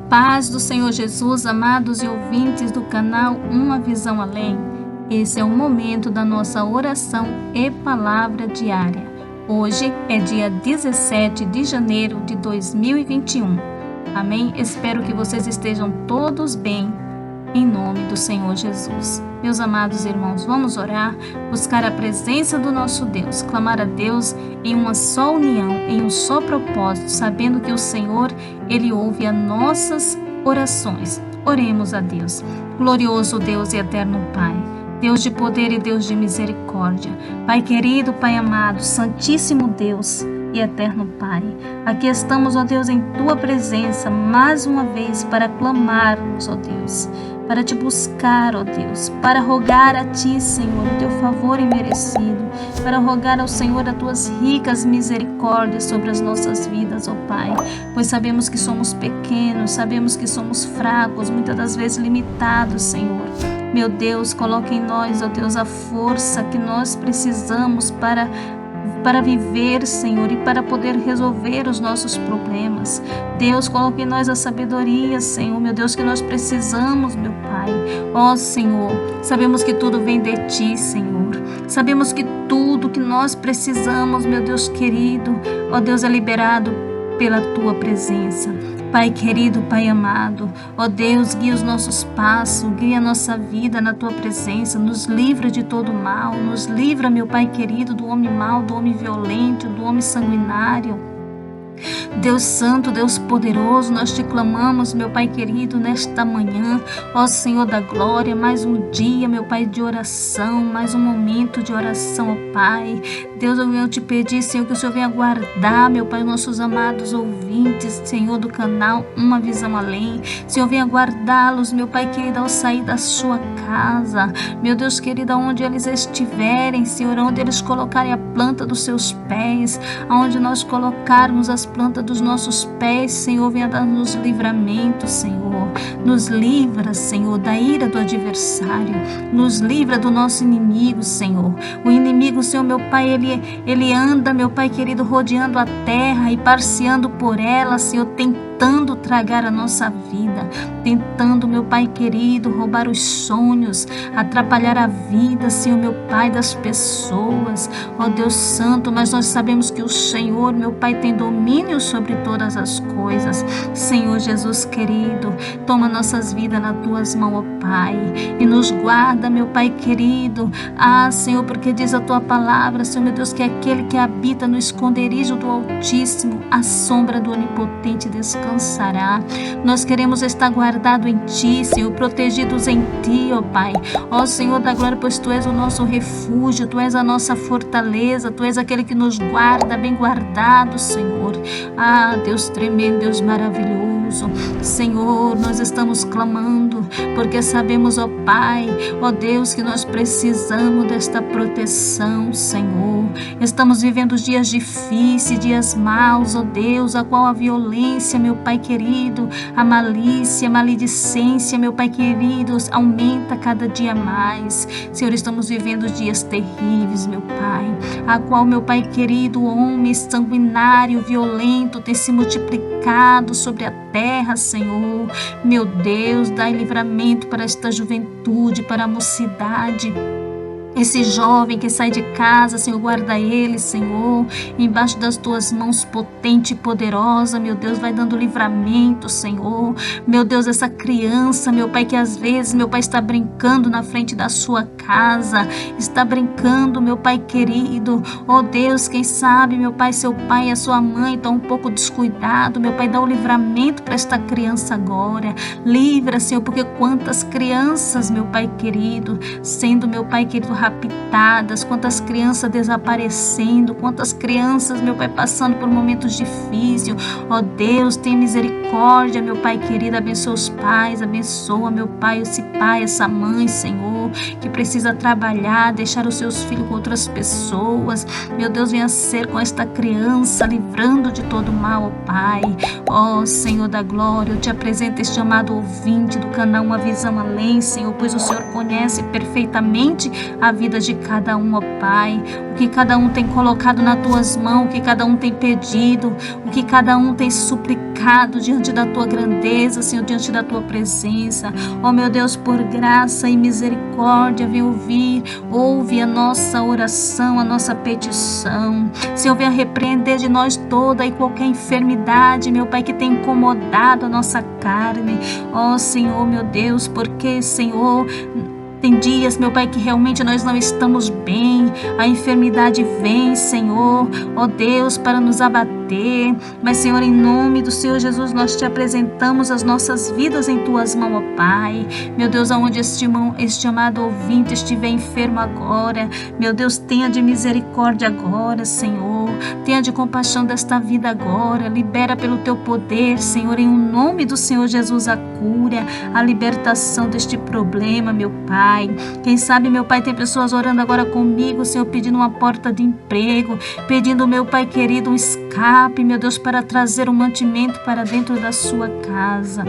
Paz do Senhor Jesus, amados e ouvintes do canal Uma Visão Além. Esse é o momento da nossa oração e palavra diária. Hoje é dia 17 de janeiro de 2021. Amém? Espero que vocês estejam todos bem, em nome do Senhor Jesus. Meus amados irmãos, vamos orar, buscar a presença do nosso Deus, clamar a Deus em uma só união, em um só propósito, sabendo que o Senhor, Ele ouve as nossas orações. Oremos a Deus. Glorioso Deus e eterno Pai, Deus de poder e Deus de misericórdia, Pai querido, Pai amado, Santíssimo Deus e eterno Pai, aqui estamos, ó Deus, em Tua presença, mais uma vez, para clamarmos, ó Deus, para Te buscar, ó Deus, para rogar a Ti, Senhor, o Teu favor imerecido, para rogar ao Senhor as Tuas ricas misericórdias sobre as nossas vidas, ó Pai, pois sabemos que somos pequenos, sabemos que somos fracos, muitas das vezes limitados, Senhor. Meu Deus, coloque em nós, ó Deus, a força que nós precisamos para viver, Senhor, e para poder resolver os nossos problemas. Deus, coloque em nós a sabedoria, Senhor, meu Deus, que nós precisamos, meu Pai. Ó Senhor, sabemos que tudo vem de Ti, Senhor. Sabemos que tudo que nós precisamos, meu Deus querido, ó Deus, é liberado pela Tua presença. Pai querido, Pai amado, ó Deus, guia os nossos passos, guia a nossa vida na Tua presença, nos livra de todo mal, nos livra, meu Pai querido, do homem mau, do homem violento, do homem sanguinário. Deus santo, Deus poderoso, nós Te clamamos, meu Pai querido, nesta manhã, ó Senhor da glória, mais um dia, meu Pai, de oração, mais um momento de oração, ó Pai. Deus, eu venho Te pedir, Senhor, que o Senhor venha guardar, meu Pai, nossos amados ouvintes, Senhor, do canal Uma Visão Além. Senhor, venha guardá-los, meu Pai querido, ao sair da sua casa, meu Deus querido, aonde eles estiverem, Senhor, onde eles colocarem a planta dos seus pés, aonde nós colocarmos as plantas dos nossos pés, Senhor, venha dar-nos livramento, Senhor. Nos livra, Senhor, da ira do adversário. Nos livra do nosso inimigo, Senhor. O inimigo, Senhor, meu Pai, ele anda, meu Pai querido, rodeando a terra e passeando por ela, Senhor, tentando tragar a nossa vida, tentando, meu Pai querido, roubar os sonhos, atrapalhar a vida, Senhor, meu Pai, das pessoas. Ó Deus santo, mas nós sabemos que o Senhor, meu Pai, tem domínio sobre todas as coisas. Senhor Jesus querido, toma nossas vidas nas Tuas mãos, ó Pai, e nos guarda, meu Pai querido. Ah, Senhor, porque diz a Tua palavra, Senhor, meu Deus, que aquele que habita no esconderijo do Altíssimo, a sombra do Onipotente descansará. Nós queremos estar guardados em Ti, Senhor, protegidos em Ti, ó Pai. Ó Senhor da glória, pois Tu és o nosso refúgio, Tu és a nossa fortaleza, Tu és aquele que nos guarda, bem guardado, Senhor. Ah, Deus tremendo, Deus maravilhoso. Senhor, nós estamos clamando, porque sabemos, ó Pai, ó Deus, que nós precisamos desta proteção, Senhor. Estamos vivendo dias difíceis, dias maus, ó Deus, a qual a violência, meu Pai querido, a malícia, a maledicência, meu Pai querido, aumenta cada dia mais. Senhor, estamos vivendo dias terríveis, meu Pai, a qual, meu Pai querido, o homem sanguinário, violento, tem se multiplicado sobre a terra, Senhor. Meu Deus, dai livramento para esta juventude, para a mocidade. Esse jovem que sai de casa, Senhor, guarda ele, Senhor, embaixo das Tuas mãos potente e poderosa, meu Deus, vai dando livramento, Senhor. Meu Deus, essa criança, meu Pai, que às vezes, meu Pai, está brincando na frente da sua casa, está brincando, meu Pai querido, oh Deus, quem sabe, meu Pai, seu pai e a sua mãe estão um pouco descuidados, meu Pai, dá o livramento para esta criança agora. Livra, Senhor, porque quantas crianças, meu Pai querido, sendo, meu Pai querido, raptadas, quantas crianças desaparecendo, quantas crianças, meu Pai, passando por momentos difíceis. Ó Deus, tenha misericórdia, meu Pai querido, abençoa os pais, abençoa, meu Pai, esse pai, essa mãe, Senhor, que precisa trabalhar, deixar os seus filhos com outras pessoas. Meu Deus, venha ser com esta criança, livrando de todo mal, ó Pai. Ó Senhor da glória, eu Te apresento este amado ouvinte do canal Uma Visão Além, Senhor, pois o Senhor conhece perfeitamente a vida de cada um, ó Pai, o que cada um tem colocado nas Tuas mãos, o que cada um tem pedido, o que cada um tem suplicado diante da tua grandeza, Senhor, diante da tua presença. Ó meu Deus, por graça e misericórdia, vem ouve a nossa oração, a nossa petição. Senhor, venha repreender de nós toda e qualquer enfermidade, meu Pai, que tem incomodado a nossa carne. Ó Senhor, meu Deus, porque, Senhor, tem dias, meu Pai, que realmente nós não estamos bem, a enfermidade vem, Senhor, ó Deus, para nos abater, mas, Senhor, em nome do Senhor Jesus, nós te apresentamos as nossas vidas em tuas mãos, ó Pai. Meu Deus, aonde este amado ouvinte estiver enfermo agora, meu Deus, tenha de misericórdia agora, Senhor, tenha de compaixão desta vida agora, libera pelo teu poder, Senhor, em nome do Senhor Jesus, a cura, a libertação deste problema, meu Pai. Quem sabe, meu Pai, tem pessoas orando agora comigo, Senhor, pedindo uma porta de emprego, pedindo, meu Pai querido, um escape, meu Deus, para trazer um mantimento para dentro da sua casa.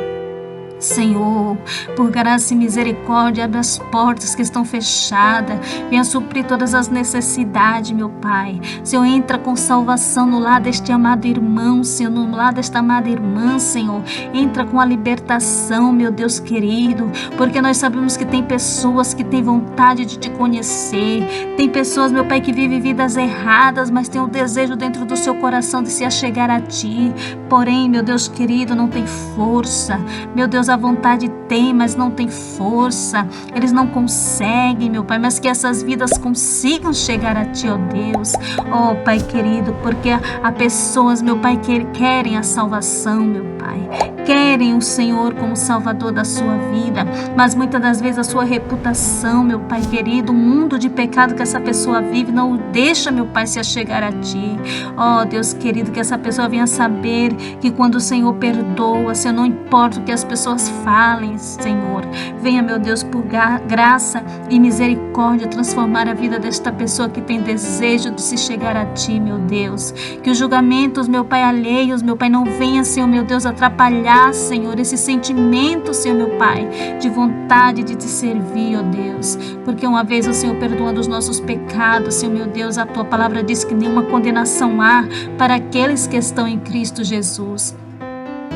Senhor, por graça e misericórdia, abre as portas que estão fechadas, venha suprir todas as necessidades, meu Pai. Senhor, entra com salvação no lar deste amado irmão, Senhor, no lar desta amada irmã, Senhor. Entra com a libertação, meu Deus querido, porque nós sabemos que tem pessoas que têm vontade de te conhecer, tem pessoas, meu Pai, que vivem vidas erradas, mas tem o desejo dentro do seu coração de se achegar a Ti, porém, meu Deus querido, não tem força, meu Deus, a vontade tem, mas não tem força, eles não conseguem, meu Pai, mas que essas vidas consigam chegar a Ti, ó Deus, ó Pai querido, porque há pessoas, meu Pai, que querem a salvação, meu Pai, querem o Senhor como Salvador da sua vida, mas muitas das vezes a sua reputação, meu Pai querido, o mundo de pecado que essa pessoa vive não o deixa, meu Pai, se achegar a Ti, ó Deus querido, que essa pessoa venha saber que quando o Senhor perdoa, Senhor, não importa o que as pessoas falem, Senhor, venha, meu Deus, por graça e misericórdia, transformar a vida desta pessoa que tem desejo de se chegar a Ti, meu Deus, que os julgamentos, meu Pai, alheios, meu Pai, não venha, Senhor, meu Deus, atrapalhar, Senhor, esse sentimento, Senhor, meu Pai, de vontade de Te servir, ó Deus, porque uma vez o Senhor perdoando os nossos pecados, Senhor, meu Deus, a Tua palavra diz que nenhuma condenação há para aqueles que estão em Cristo Jesus.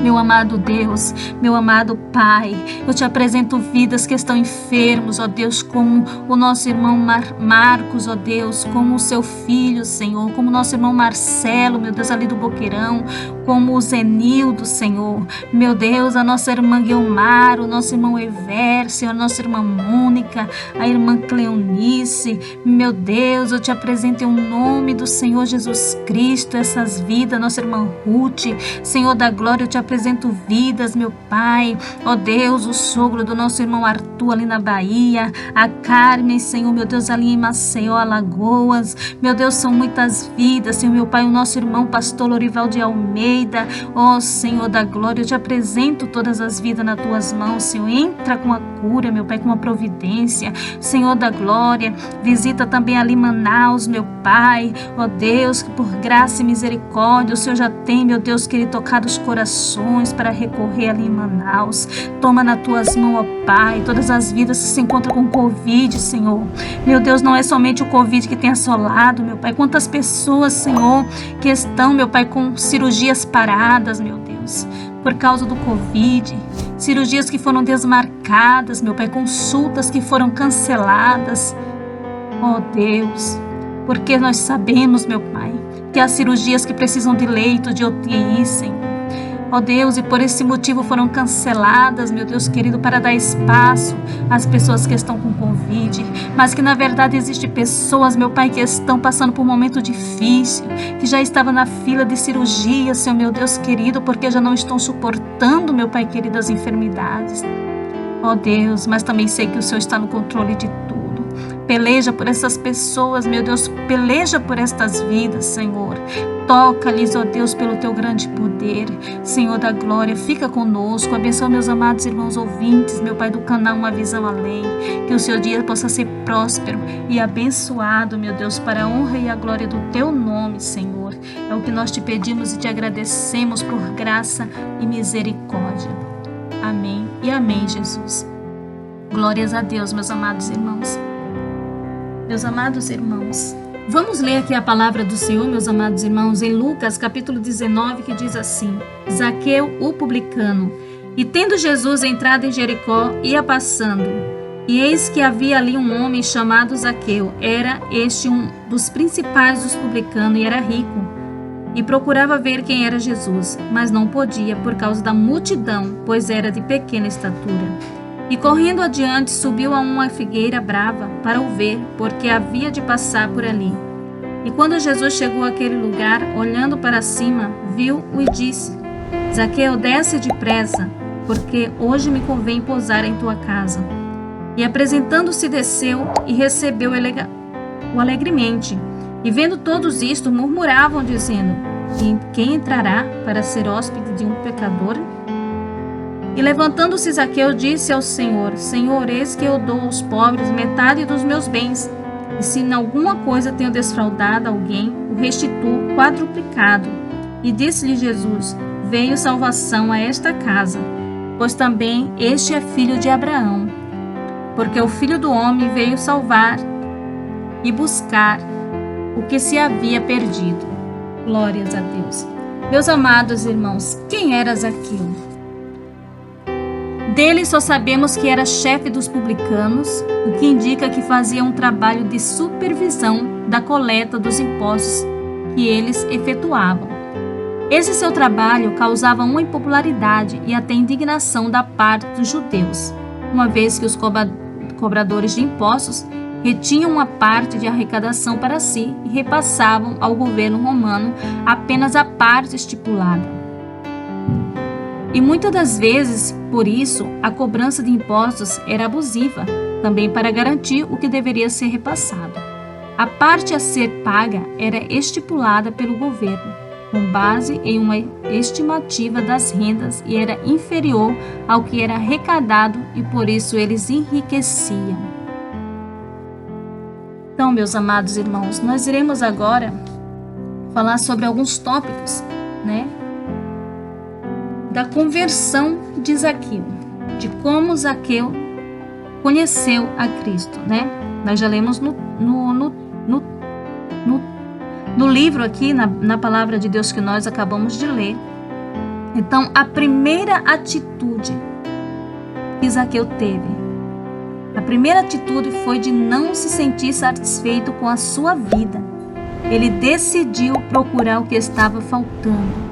Meu amado Deus, meu amado Pai, eu te apresento vidas que estão enfermos, ó Deus, como o nosso irmão Marcos, ó Deus, como o seu filho, Senhor, como o nosso irmão Marcelo, meu Deus, ali do Boqueirão, como o Zenildo, Senhor, meu Deus, a nossa irmã Guilmar, o nosso irmão Ever, Senhor, a nossa irmã Mônica, a irmã Cleonice, meu Deus, eu te apresento em nome do Senhor Jesus Cristo, essas vidas, nossa irmã Ruth, Senhor da glória, eu te apresento vidas, meu Pai, ó Deus, o sogro do nosso irmão Arthur ali na Bahia, a Carmen, Senhor, meu Deus, ali em Maceió, Alagoas, meu Deus, são muitas vidas, Senhor, meu Pai, o nosso irmão pastor Lorival de Almeida, ó Senhor da glória, eu te apresento todas as vidas nas tuas mãos, Senhor, entra com a cura, meu Pai, com a providência, Senhor da glória, visita também ali Manaus, meu Pai, ó Deus, que por graça e misericórdia, o Senhor já tem, meu Deus, querido, tocado os corações para recorrer ali em Manaus, toma nas tuas mãos, ó Pai, todas as vidas que se encontram com Covid, Senhor, meu Deus, não é somente o Covid que tem assolado, meu Pai, quantas pessoas, Senhor, que estão, meu Pai, com cirurgias paradas, meu Deus, por causa do Covid, cirurgias que foram desmarcadas, meu Pai, consultas que foram canceladas, ó Deus, porque nós sabemos, meu Pai, que há cirurgias que precisam de leito, de UTI, Senhor, ó Deus, e por esse motivo foram canceladas, meu Deus querido, para dar espaço às pessoas que estão com Covid, mas que na verdade existem pessoas, meu Pai, que estão passando por um momento difícil, que já estavam na fila de cirurgia, Senhor, meu Deus querido, porque já não estão suportando, meu Pai querido, as enfermidades, ó Deus, mas também sei que o Senhor está no controle de tudo. Peleja por essas pessoas, meu Deus, peleja por estas vidas, Senhor. Toca-lhes, ó Deus, pelo teu grande poder, Senhor da glória, fica conosco, abençoa meus amados irmãos ouvintes, meu Pai do canal Uma Visão Além, que o seu dia possa ser próspero e abençoado, meu Deus, para a honra e a glória do teu nome, Senhor. É o que nós te pedimos e te agradecemos por graça e misericórdia. Amém e amém, Jesus. Glórias a Deus, meus amados irmãos. Meus amados irmãos, Vamos ler aqui a palavra do Senhor, meus amados irmãos, em Lucas capítulo 19, que diz assim: Zaqueu, o publicano. E tendo Jesus entrado em Jericó, ia passando. E eis que havia ali um homem chamado Zaqueu. Era este um dos principais dos publicanos e era rico. E procurava ver quem era Jesus, mas não podia por causa da multidão, pois era de pequena estatura. E correndo adiante, subiu a uma figueira brava para o ver, porque havia de passar por ali. E quando Jesus chegou àquele lugar, olhando para cima, viu-o e disse: Zaqueu, desce depressa, porque hoje me convém pousar em tua casa. E apresentando-se, desceu e recebeu-o alegremente. E vendo todos isto, murmuravam, dizendo: E quem entrará para ser hóspede de um pecador? E levantando-se Zaqueu, disse ao Senhor: Senhor, eis que eu dou aos pobres metade dos meus bens, e se em alguma coisa tenho desfraudado alguém, o restituo quadruplicado. E disse-lhe Jesus: Veio salvação a esta casa, pois também este é filho de Abraão, porque o Filho do Homem veio salvar e buscar o que se havia perdido. Glórias a Deus. Meus amados irmãos, quem era Zaqueu? Dele só sabemos que era chefe dos publicanos, o que indica que fazia um trabalho de supervisão da coleta dos impostos que eles efetuavam. Esse seu trabalho causava uma impopularidade e até indignação da parte dos judeus, uma vez que os cobradores de impostos retinham uma parte de arrecadação para si e repassavam ao governo romano apenas a parte estipulada. E muitas das vezes, por isso, a cobrança de impostos era abusiva, também para garantir o que deveria ser repassado. A parte a ser paga era estipulada pelo governo, com base em uma estimativa das rendas e era inferior ao que era arrecadado e por isso eles enriqueciam. Então, meus amados irmãos, nós iremos agora falar sobre alguns tópicos, da conversão de Zaqueu, de como Zaqueu conheceu a Cristo, Nós já lemos no livro aqui, na palavra de Deus que nós acabamos de ler. Então, a primeira atitude que Zaqueu teve, a primeira atitude foi de não se sentir satisfeito com a sua vida. Ele decidiu procurar o que estava faltando,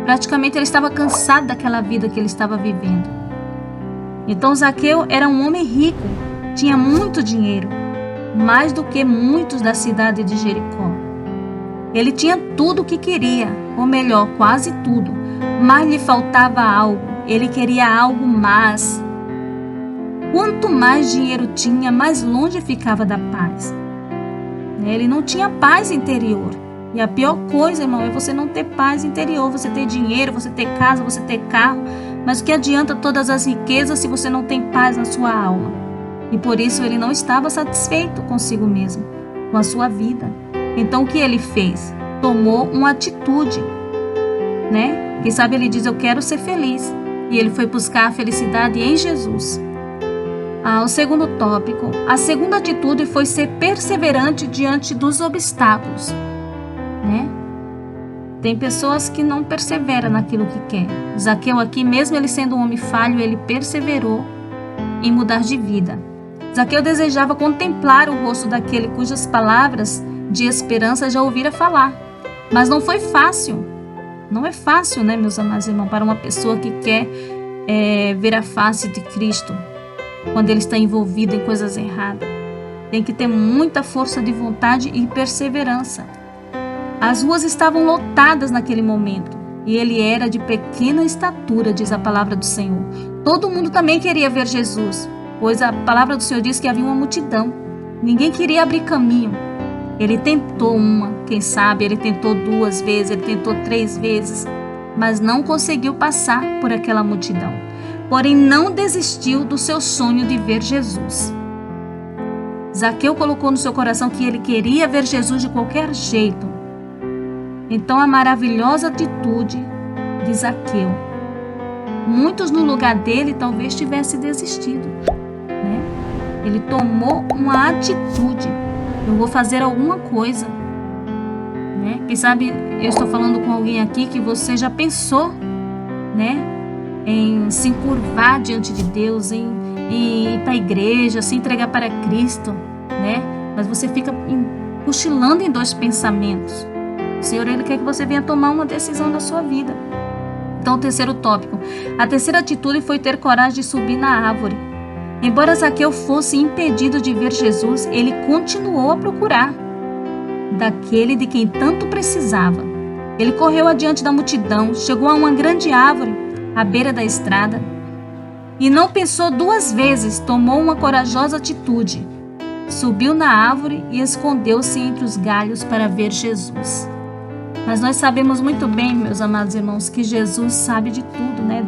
Praticamente ele estava cansado daquela vida que ele estava vivendo. Então Zaqueu era um homem rico, tinha muito dinheiro, mais do que muitos da cidade de Jericó. Ele tinha tudo o que queria, ou melhor, quase tudo, mas lhe faltava algo, ele queria algo mais. Quanto mais dinheiro tinha, mais longe ficava da paz. Ele não tinha paz interior. E a pior coisa, irmão, é você não ter paz interior, você ter dinheiro, você ter casa, você ter carro, mas o que adianta todas as riquezas se você não tem paz na sua alma? E por isso ele não estava satisfeito consigo mesmo, com a sua vida. Então o que ele fez? Tomou uma atitude, Quem sabe ele diz: eu quero ser feliz. E ele foi buscar a felicidade em Jesus. O segundo tópico, a segunda atitude foi ser perseverante diante dos obstáculos. Tem pessoas que não perseveram naquilo que quer. Zaqueu aqui, mesmo ele sendo um homem falho, ele perseverou em mudar de vida. Zaqueu desejava contemplar o rosto daquele cujas palavras de esperança já ouvira falar. Mas não foi fácil. Não é fácil, meus amados irmãos, para uma pessoa que quer ver a face de Cristo quando ele está envolvido em coisas erradas. Tem que ter muita força de vontade e perseverança. As ruas estavam lotadas naquele momento e ele era de pequena estatura, diz a palavra do Senhor. Todo mundo também queria ver Jesus, pois a palavra do Senhor diz que havia uma multidão. Ninguém queria abrir caminho. Ele tentou quem sabe, ele tentou 2 vezes, ele tentou 3 vezes, mas não conseguiu passar por aquela multidão. Porém, não desistiu do seu sonho de ver Jesus. Zaqueu colocou no seu coração que ele queria ver Jesus de qualquer jeito. Então, a maravilhosa atitude de Zaqueu. Muitos no lugar dele talvez tivessem desistido, Ele tomou uma atitude. Eu vou fazer alguma coisa, né? Quem sabe eu estou falando com alguém aqui que você já pensou, né, em se encurvar diante de Deus, em ir para a igreja, se entregar para Cristo, né? Mas você fica cochilando em dois pensamentos. O Senhor, Ele quer que você venha tomar uma decisão na sua vida. Então, o terceiro tópico. A terceira atitude foi ter coragem de subir na árvore. Embora Zaqueu fosse impedido de ver Jesus, ele continuou a procurar daquele de quem tanto precisava. Ele correu adiante da multidão, chegou a uma grande árvore à beira da estrada e não pensou duas vezes, tomou uma corajosa atitude. Subiu na árvore e escondeu-se entre os galhos para ver Jesus. Mas nós sabemos muito bem, meus amados irmãos, que Jesus sabe de tudo, né?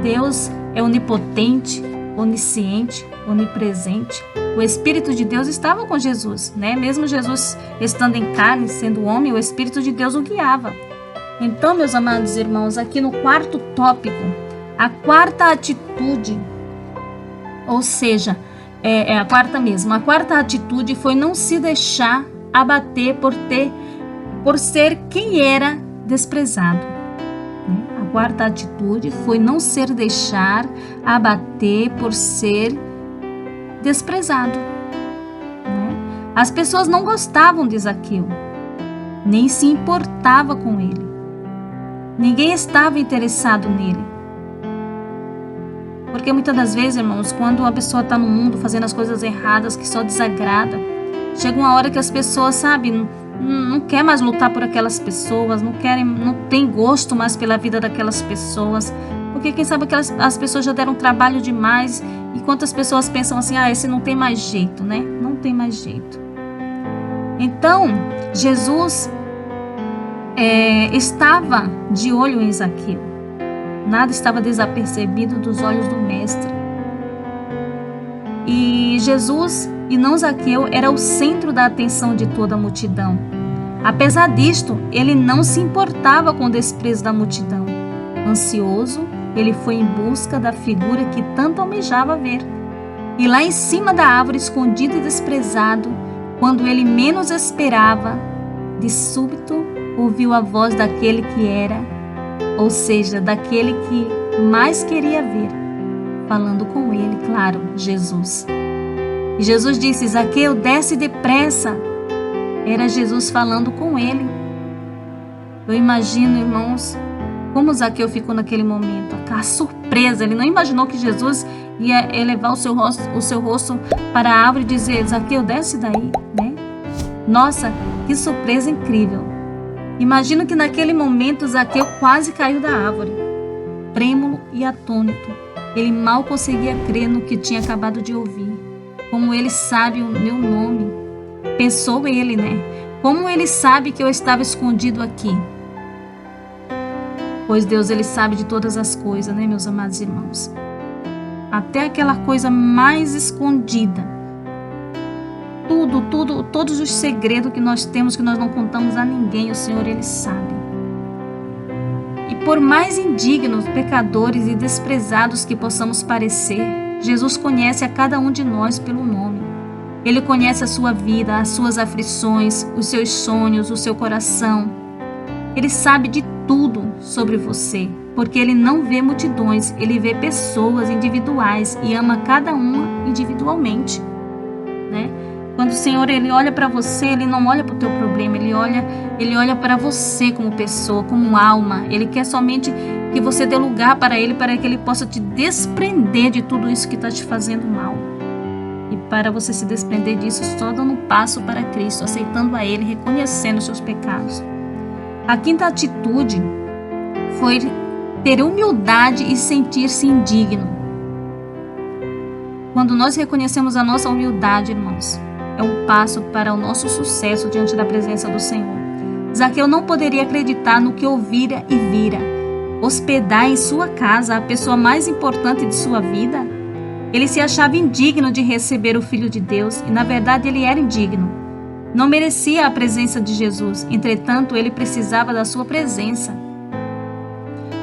Deus é onipotente, onisciente, onipresente. O Espírito de Deus estava com Jesus, né? Mesmo Jesus estando em carne, sendo homem, o Espírito de Deus o guiava. Então, meus amados irmãos, aqui no quarto tópico, a quarta atitude, ou seja, a quarta mesmo, a quarta atitude foi não se deixar abater por ser quem era desprezado. A quarta atitude foi não se deixar abater por ser desprezado. As pessoas não gostavam de Zaqueu, nem se importava com ele. Ninguém estava interessado nele. Porque muitas das vezes, irmãos, quando uma pessoa está no mundo fazendo as coisas erradas que só desagrada, chega uma hora que as pessoas, sabe, não quer mais lutar por aquelas pessoas, não tem gosto mais pela vida daquelas pessoas, porque quem sabe que as pessoas já deram trabalho demais, e quantas pessoas pensam assim, esse não tem mais jeito, né? Não tem mais jeito. Então, Jesus estava de olho em Zaqueu. Nada estava desapercebido dos olhos do Mestre. E Jesus, e não Zaqueu, era o centro da atenção de toda a multidão. Apesar disto, ele não se importava com o desprezo da multidão. Ansioso, ele foi em busca da figura que tanto almejava ver. E lá em cima da árvore, escondido e desprezado, quando ele menos esperava, de súbito ouviu a voz daquele que era, ou seja, daquele que mais queria ver, falando com ele, claro, Jesus. E Jesus disse, Zaqueu, desce depressa. Era Jesus falando com ele. Eu imagino, irmãos, como Zaqueu ficou naquele momento, a surpresa. Ele não imaginou que Jesus ia elevar o seu rosto para a árvore e dizer, Zaqueu, desce daí, né? Nossa, que surpresa incrível. Imagino que naquele momento Zaqueu quase caiu da árvore, trêmulo e atônito. Ele mal conseguia crer no que tinha acabado de ouvir. Como ele sabe o meu nome? Pensou ele, né? Como ele sabe que eu estava escondido aqui? Pois Deus, ele sabe de todas as coisas, né, meus amados irmãos? Até aquela coisa mais escondida. Todos os segredos que nós temos, que nós não contamos a ninguém, o Senhor, ele sabe. E por mais indignos, pecadores e desprezados que possamos parecer, Jesus conhece a cada um de nós pelo nome. Ele conhece a sua vida, as suas aflições, os seus sonhos, o seu coração. Ele sabe de tudo sobre você, porque ele não vê multidões, ele vê pessoas individuais e ama cada uma individualmente, né? Quando o Senhor, ele olha para você, ele não olha para o teu problema, ele olha para você como pessoa, como alma. Ele quer somente que você dê lugar para ele, para que ele possa te desprender de tudo isso que está te fazendo mal. E para você se desprender disso, só dando um passo para Cristo, aceitando a ele, reconhecendo os seus pecados. A quinta atitude foi ter humildade e sentir-se indigno. Quando nós reconhecemos a nossa humildade, irmãos, é um passo para o nosso sucesso diante da presença do Senhor. Zaqueu não poderia acreditar no que ouvira e vira. Hospedar em sua casa a pessoa mais importante de sua vida? Ele se achava indigno de receber o Filho de Deus e, na verdade, ele era indigno. Não merecia a presença de Jesus, entretanto, ele precisava da sua presença.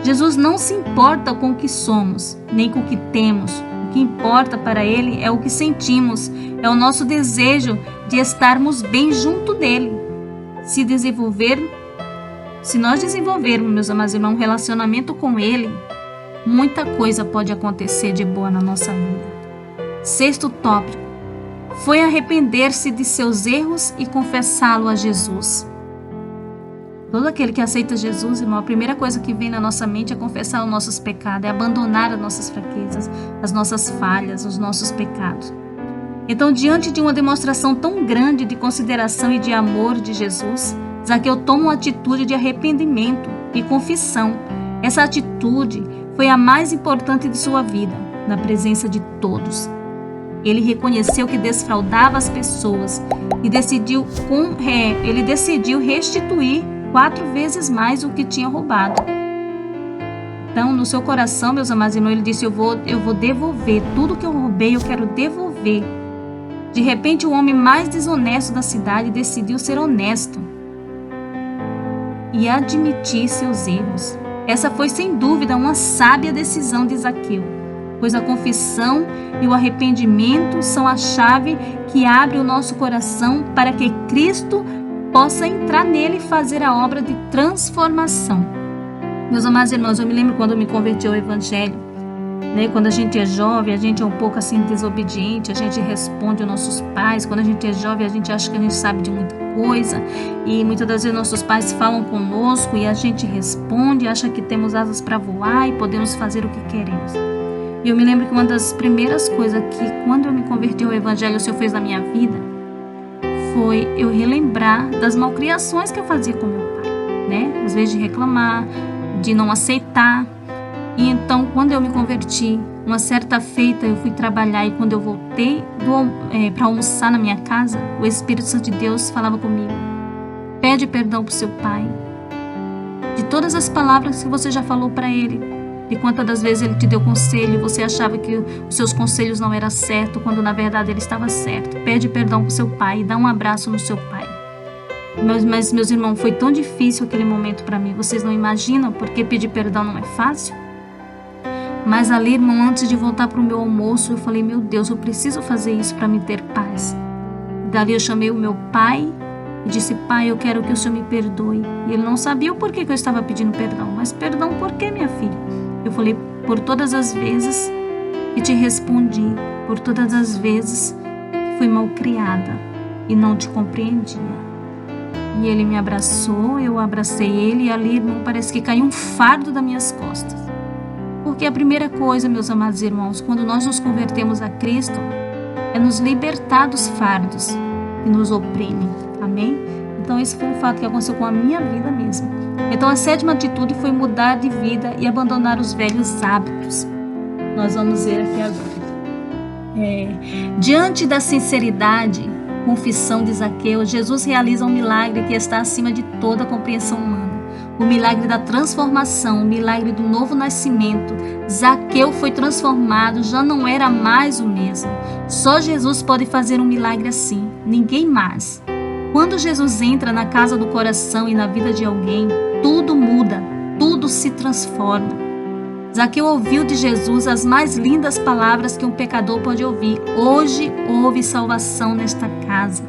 Jesus não se importa com o que somos, nem com o que temos, o que importa para Ele é o que sentimos, é o nosso desejo de estarmos bem junto dEle. Se nós desenvolvermos, meus amados irmãos, um relacionamento com Ele, muita coisa pode acontecer de boa na nossa vida. 6º tópico foi arrepender-se de seus erros e confessá-lo a Jesus. Todo aquele que aceita Jesus, irmão, a primeira coisa que vem na nossa mente é confessar os nossos pecados, é abandonar as nossas fraquezas, as nossas falhas, os nossos pecados. Então, diante de uma demonstração tão grande de consideração e de amor de Jesus, Zaqueu toma uma atitude de arrependimento e confissão. Essa atitude foi a mais importante de sua vida, na presença de todos. Ele reconheceu que desfraudava as pessoas e decidiu restituir 4 vezes mais o que tinha roubado. Então, no seu coração, meus amados irmãos, ele disse, eu vou devolver tudo que eu roubei, eu quero devolver. De repente, o homem mais desonesto da cidade decidiu ser honesto e admitir seus erros. Essa foi, sem dúvida, uma sábia decisão de Zaqueu, pois a confissão e o arrependimento são a chave que abre o nosso coração para que Cristo possa entrar nele e fazer a obra de transformação. Meus amados irmãos, eu me lembro quando eu me converti ao Evangelho, né? Quando a gente é jovem, a gente é um pouco assim desobediente, a gente responde aos nossos pais. Quando a gente é jovem, a gente acha que a gente sabe de muita coisa e muitas das vezes nossos pais falam conosco e a gente responde, acha que temos asas para voar e podemos fazer o que queremos. E eu me lembro que uma das primeiras coisas que, quando eu me converti ao Evangelho, o Senhor fez na minha vida, foi eu relembrar das malcriações que eu fazia com meu pai, né? Às vezes de reclamar, de não aceitar. E então, quando eu me converti, uma certa feita eu fui trabalhar e quando eu voltei para almoçar na minha casa, o Espírito Santo de Deus falava comigo: pede perdão para o seu pai de todas as palavras que você já falou para ele, de quantas das vezes ele te deu conselho e você achava que os seus conselhos não eram certos, quando na verdade ele estava certo. Pede perdão para o seu pai e dá um abraço no seu pai. Mas meus irmãos, foi tão difícil aquele momento para mim, vocês não imaginam, porque pedir perdão não é fácil. Mas ali, irmão, antes de voltar para o meu almoço, eu falei: meu Deus, eu preciso fazer isso para me ter paz. Dali eu chamei o meu pai e disse: pai, eu quero que o Senhor me perdoe. E ele não sabia o porquê que eu estava pedindo perdão. Mas perdão por quê, minha filha? Eu falei: por todas as vezes que te respondi, por todas as vezes que fui mal criada e não te compreendia. E ele me abraçou, eu abracei ele e ali, irmão, parece que caiu um fardo das minhas costas. Porque a primeira coisa, meus amados irmãos, quando nós nos convertemos a Cristo, é nos libertar dos fardos que nos oprimem. Amém? Então esse foi um fato que aconteceu com a minha vida mesmo. Então a 7ª atitude foi mudar de vida e abandonar os velhos hábitos. Nós vamos ver aqui agora. Diante da sinceridade, confissão de Zaqueu, Jesus realiza um milagre que está acima de toda a compreensão humana. O milagre da transformação, o milagre do novo nascimento. Zaqueu foi transformado, já não era mais o mesmo. Só Jesus pode fazer um milagre assim, ninguém mais. Quando Jesus entra na casa do coração e na vida de alguém, tudo muda, tudo se transforma. Zaqueu ouviu de Jesus as mais lindas palavras que um pecador pode ouvir: hoje houve salvação nesta casa.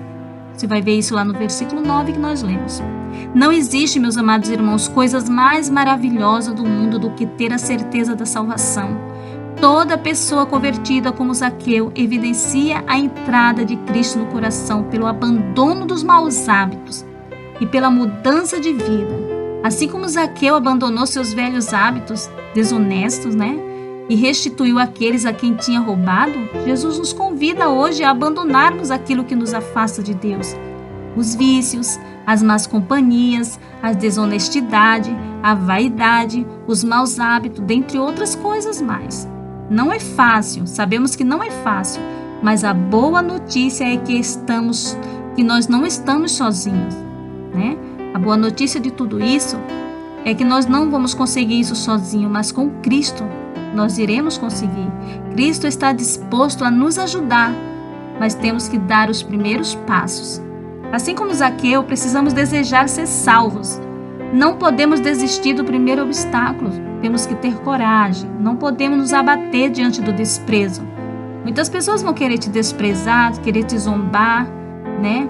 Você vai ver isso lá no versículo 9 que nós lemos. Não existe, meus amados irmãos, coisas mais maravilhosas do mundo do que ter a certeza da salvação. Toda pessoa convertida como Zaqueu evidencia a entrada de Cristo no coração pelo abandono dos maus hábitos e pela mudança de vida. Assim como Zaqueu abandonou seus velhos hábitos desonestos, né? E restituiu aqueles a quem tinha roubado, Jesus nos convida hoje a abandonarmos aquilo que nos afasta de Deus. Os vícios, as más companhias, a desonestidade, a vaidade, os maus hábitos, dentre outras coisas mais. Não é fácil, sabemos que não é fácil, mas a boa notícia é que nós não estamos sozinhos, né? A boa notícia de tudo isso é que nós não vamos conseguir isso sozinho, mas com Cristo nós iremos conseguir. Cristo está disposto a nos ajudar, mas temos que dar os primeiros passos. Assim como Zaqueu, precisamos desejar ser salvos. Não podemos desistir do primeiro obstáculo. Temos que ter coragem. Não podemos nos abater diante do desprezo. Muitas pessoas vão querer te desprezar, querer te zombar, né?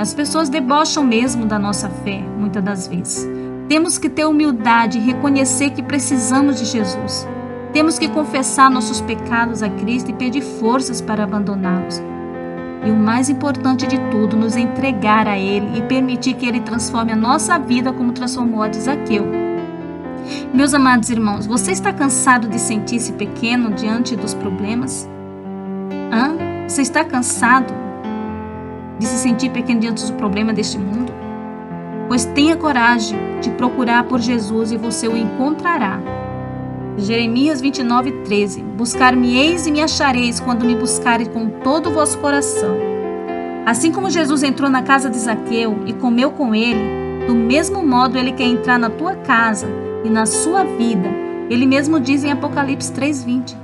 As pessoas debocham mesmo da nossa fé, muitas das vezes. Temos que ter humildade e reconhecer que precisamos de Jesus. Temos que confessar nossos pecados a Cristo e pedir forças para abandoná-los. E o mais importante de tudo, nos entregar a Ele e permitir que Ele transforme a nossa vida como transformou a de Zaqueu. Meus amados irmãos, você está cansado de sentir-se pequeno diante dos problemas? Você está cansado de se sentir pequeno diante dos problemas deste mundo? Pois tenha coragem de procurar por Jesus e você o encontrará. Jeremias 29:13. Buscar-me-eis e me achareis quando me buscareis com todo o vosso coração. Assim como Jesus entrou na casa de Zaqueu e comeu com ele, do mesmo modo ele quer entrar na tua casa e na sua vida. Ele mesmo diz em Apocalipse 3:20.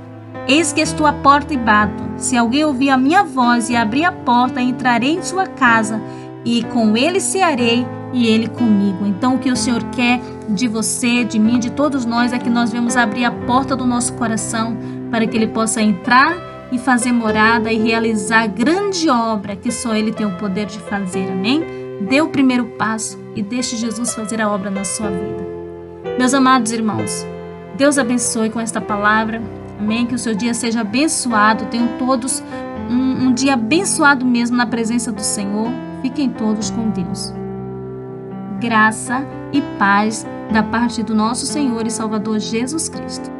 Eis que estou à porta e bato. Se alguém ouvir a minha voz e abrir a porta, entrarei em sua casa e com ele cearei e ele comigo. Então o que o Senhor quer de você, de mim, de todos nós é que nós vamos abrir a porta do nosso coração para que ele possa entrar e fazer morada e realizar a grande obra que só ele tem o poder de fazer. Amém? Dê o primeiro passo e deixe Jesus fazer a obra na sua vida. Meus amados irmãos, Deus abençoe com esta palavra. Amém? Que o seu dia seja abençoado. Tenham todos um dia abençoado mesmo na presença do Senhor. Fiquem todos com Deus. Graça e paz da parte do nosso Senhor e Salvador Jesus Cristo.